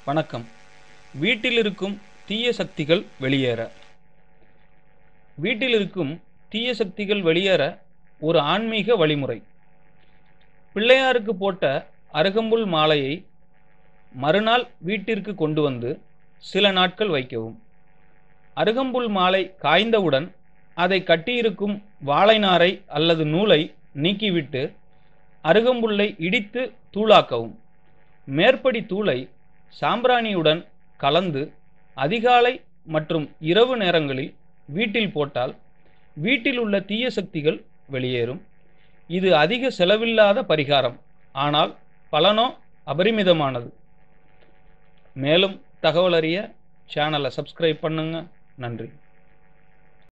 வணக்கம். வீட்டில் இருக்கும் தீய சக்திகள் வெளியேற. வீட்டில் இருக்கும் தீய சக்திகள் வெளியேற ஒரு ஆன்மீக வழிமுறை. பிள்ளையாருக்கு போட்ட அருகம்புல் மாலையை மறுநாள் வீட்டிற்கு கொண்டு வந்து சில நாட்கள் வைக்கவும். அருகம்புல் மாலை காய்ந்தவுடன் அதை கட்டியிருக்கும் வாழை நாரை அல்லது நூலை நீக்கிவிட்டு அருகம்புல்லை இடித்து தூளாக்கவும். மேற்படி தூளை சாம்பிராணியுடன் கலந்து அதிகாலை மற்றும் இரவு நேரங்களில் வீட்டில் போட்டால் வீட்டில் உள்ள தீய சக்திகள் வெளியேறும். இது அதிக செலவில்லாத பரிகாரம், ஆனால் பலனோ அபரிமிதமானது. மேலும் தகவல் அறிய சேனலை சப்ஸ்கிரைப் பண்ணுங்க. நன்றி.